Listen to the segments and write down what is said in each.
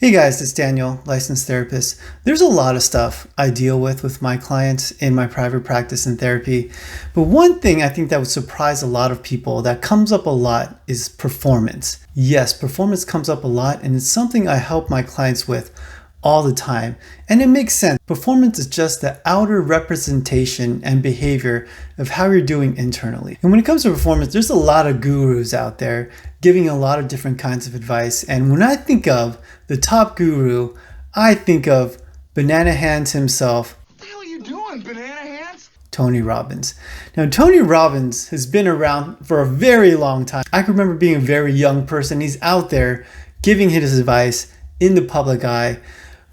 Hey guys, it's Daniel, licensed therapist. There's a lot of stuff I deal with my clients in my private practice and therapy. But one thing I think that would surprise a lot of people that comes up a lot is performance. Yes, performance comes up a lot and it's something I help my clients with all the time. And it makes sense. Performance is just the outer representation and behavior of how you're doing internally. And when it comes to performance, there's a lot of gurus out there giving a lot of different kinds of advice. And when I think of the top guru, I think of Banana Hands himself. What the hell are you doing, Banana Hands? Tony Robbins. Now, Tony Robbins has been around for a very long time. I can remember being a very young person. He's out there giving his advice in the public eye.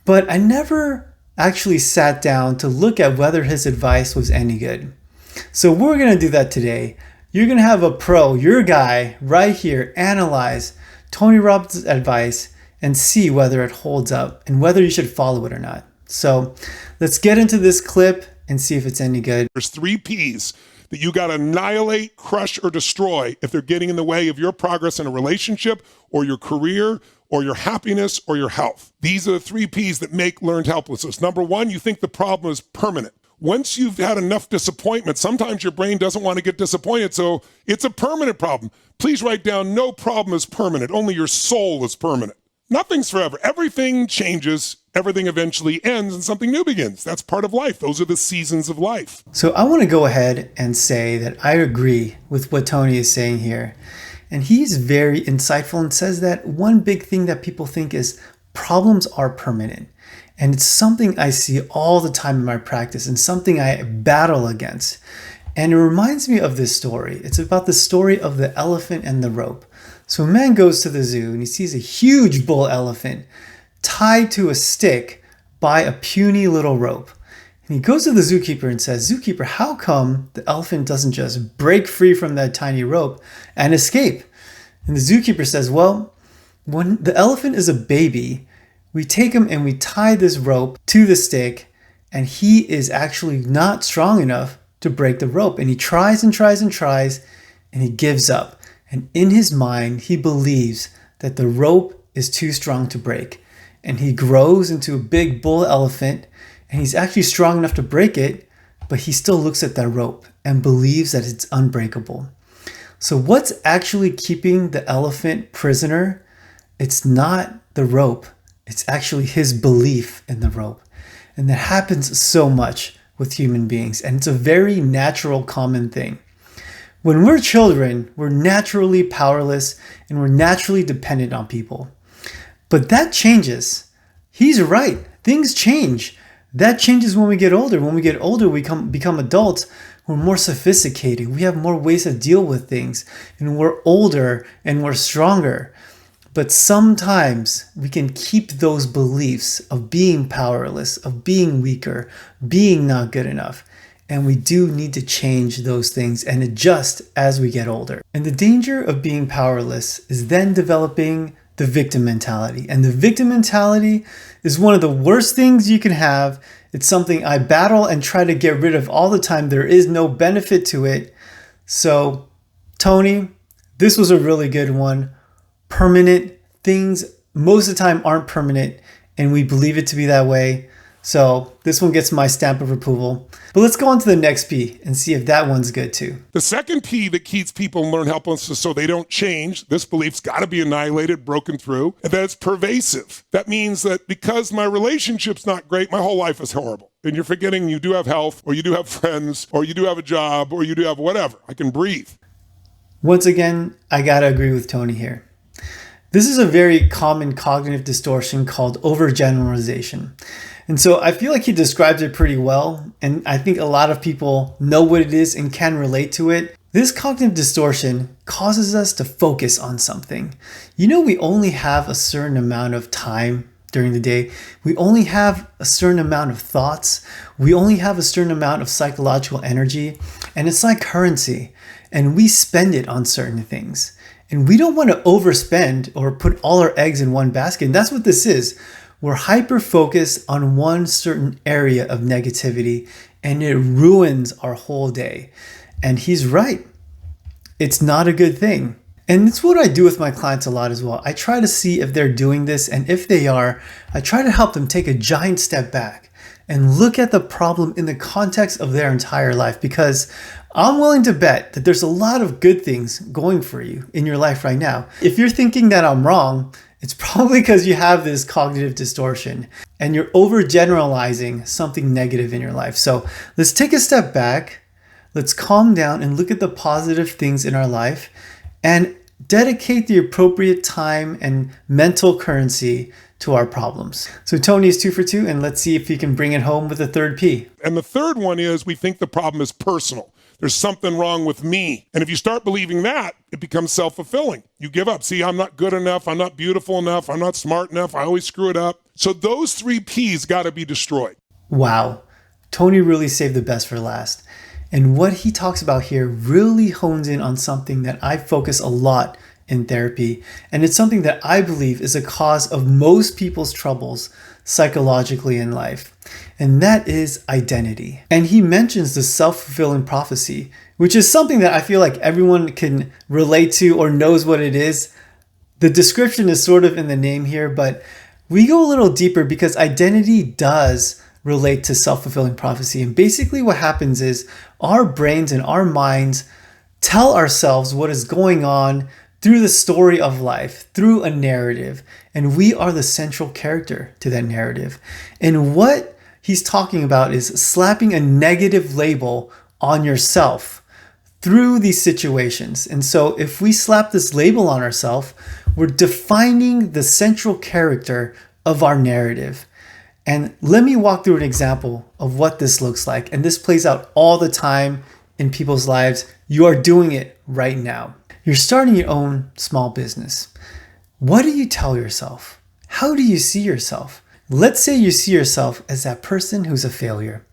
But I never actually sat down to look at whether his advice was any good. So we're going to do that today. You're going to have a pro, your guy, right here, analyze Tony Robbins' advice and see whether it holds up and whether you should follow it or not. So let's get into this clip and see if it's any good. There's 3 P's that you got to annihilate, crush, or destroy if they're getting in the way of your progress in a relationship or your career or your happiness or your health. These are the 3 P's that make learned helplessness. Number 1, you think the problem is permanent. Once you've had enough disappointment, sometimes your brain doesn't want to get disappointed, so it's a permanent problem. Please write down, no problem is permanent. Only your soul is permanent. Nothing's forever. Everything changes. Everything eventually ends and something new begins. That's part of life. Those are the seasons of life. So I want to go ahead and say that I agree with what Tony is saying here. And he's very insightful and says that one big thing that people think is problems are permanent. And it's something I see all the time in my practice and something I battle against. And it reminds me of this story. It's about the story of the elephant and the rope. So a man goes to the zoo and he sees a huge bull elephant tied to a stick by a puny little rope. And he goes to the zookeeper and says, "Zookeeper, how come the elephant doesn't just break free from that tiny rope and escape?" And the zookeeper says, "Well, when the elephant is a baby, we take him and we tie this rope to the stick, and he is actually not strong enough to break the rope. And he tries and tries and tries, and he gives up. And in his mind, he believes that the rope is too strong to break. And he grows into a big bull elephant, and he's actually strong enough to break it, but he still looks at that rope and believes that it's unbreakable." So what's actually keeping the elephant prisoner? It's not the rope. It's actually his belief in the rope. And that happens so much with human beings. And it's a very natural, common thing. When we're children, we're naturally powerless and we're naturally dependent on people. But that changes. He's right. Things change. That changes when we get older. When we get older, we become adults. We're more sophisticated. We have more ways to deal with things. And we're older and we're stronger. But sometimes we can keep those beliefs of being powerless, of being weaker, being not good enough. And we do need to change those things and adjust as we get older. And the danger of being powerless is then developing the victim mentality. And the victim mentality is one of the worst things you can have. It's something I battle and try to get rid of all the time. There is no benefit to it. So, Tony, this was a really good one. Permanent things most of the time aren't permanent, and we believe it to be that way. So this one gets my stamp of approval. But let's go on to the next P and see if that one's good too. The second P that keeps people in learned helplessness so they don't change, this belief's got to be annihilated, broken through, and that it's pervasive. That means that because my relationship's not great, my whole life is horrible. And you're forgetting you do have health, or you do have friends, or you do have a job, or you do have whatever. I can breathe. Once again, I gotta agree with Tony here. This is a very common cognitive distortion called overgeneralization. And so I feel like he describes it pretty well. And I think a lot of people know what it is and can relate to it. This cognitive distortion causes us to focus on something. You know, we only have a certain amount of time during the day. We only have a certain amount of thoughts. We only have a certain amount of psychological energy. And it's like currency. And we spend it on certain things. And we don't want to overspend or put all our eggs in one basket. And that's what this is. We're hyper-focused on one certain area of negativity, and it ruins our whole day. And he's right. It's not a good thing. And it's what I do with my clients a lot as well. I try to see if they're doing this, and if they are, I try to help them take a giant step back and look at the problem in the context of their entire life, because I'm willing to bet that there's a lot of good things going for you in your life right now. If you're thinking that I'm wrong, it's probably because you have this cognitive distortion and you're overgeneralizing something negative in your life. So let's take a step back. Let's calm down and look at the positive things in our life and dedicate the appropriate time and mental currency to our problems. So Tony is 2 for 2, and let's see if he can bring it home with the third P. And the third one is we think the problem is personal. There's something wrong with me. And if you start believing that, it becomes self-fulfilling. You give up. See, I'm not good enough. I'm not beautiful enough. I'm not smart enough. I always screw it up. So those 3 Ps got to be destroyed. Wow. Tony really saved the best for last. And what he talks about here really hones in on something that I focus a lot in therapy. And it's something that I believe is a cause of most people's troubles psychologically in life. And that is identity. And he mentions the self-fulfilling prophecy, which is something that I feel like everyone can relate to or knows what it is. The description is sort of in the name here, but we go a little deeper because identity does relate to self-fulfilling prophecy. And basically what happens is our brains and our minds tell ourselves what is going on through the story of life, through a narrative, and we are the central character to that narrative. And what he's talking about is slapping a negative label on yourself through these situations. And so if we slap this label on ourselves, we're defining the central character of our narrative. And let me walk through an example of what this looks like. And this plays out all the time in people's lives. You are doing it right now. You're starting your own small business. What do you tell yourself? How do you see yourself? Let's say you see yourself as that person who's a failure.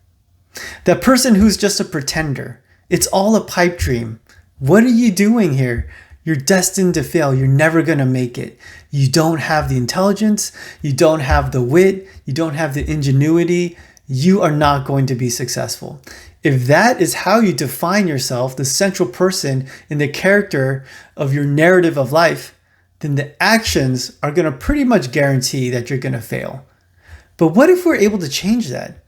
That person who's just a pretender. It's all a pipe dream. What are you doing here? You're destined to fail. You're never going to make it. You don't have the intelligence. You don't have the wit. You don't have the ingenuity. You are not going to be successful. If that is how you define yourself, the central person in the character of your narrative of life, then the actions are going to pretty much guarantee that you're going to fail. But what if we're able to change that?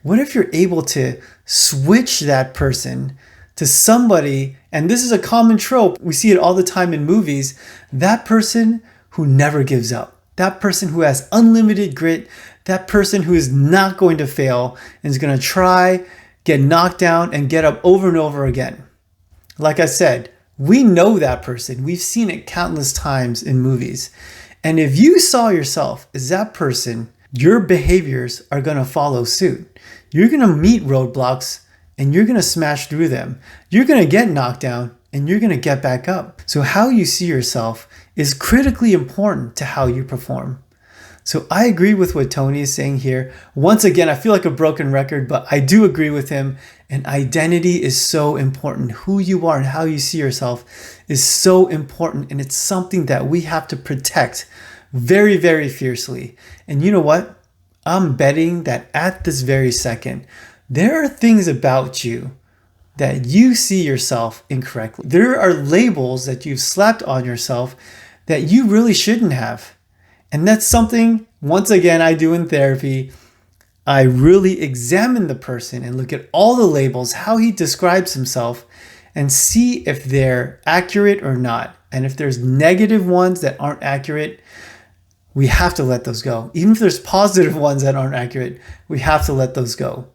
What if you're able to switch that person to somebody, and this is a common trope, we see it all the time in movies, that person who never gives up, that person who has unlimited grit, that person who is not going to fail and is going to try, get knocked down, and get up over and over again. Like I said, we know that person. We've seen it countless times in movies. And if you saw yourself as that person, your behaviors are going to follow suit. You're going to meet roadblocks and you're going to smash through them. You're going to get knocked down and you're going to get back up. So how you see yourself is critically important to how you perform. So I agree with what Tony is saying here. Once again, I feel like a broken record, but I do agree with him. And identity is so important. Who you are and how you see yourself is so important. And it's something that we have to protect very, very fiercely. And you know what? I'm betting that at this very second, there are things about you that you see yourself incorrectly. There are labels that you've slapped on yourself that you really shouldn't have. And that's something, once again, I do in therapy. I really examine the person and look at all the labels, how he describes himself, and see if they're accurate or not. And if there's negative ones that aren't accurate, we have to let those go. Even if there's positive ones that aren't accurate, we have to let those go.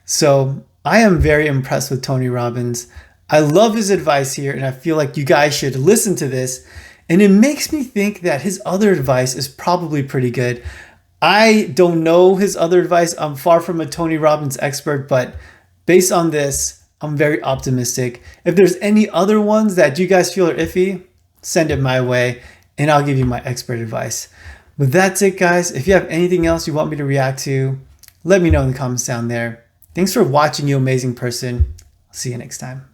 So I am very impressed with Tony Robbins. I love his advice here, and I feel like you guys should listen to this. And it makes me think that his other advice is probably pretty good. I don't know his other advice. I'm far from a Tony Robbins expert, but based on this, I'm very optimistic. If there's any other ones that you guys feel are iffy, send it my way, and I'll give you my expert advice. But that's it, guys. If you have anything else you want me to react to, let me know in the comments down there. Thanks for watching, you amazing person. I'll see you next time.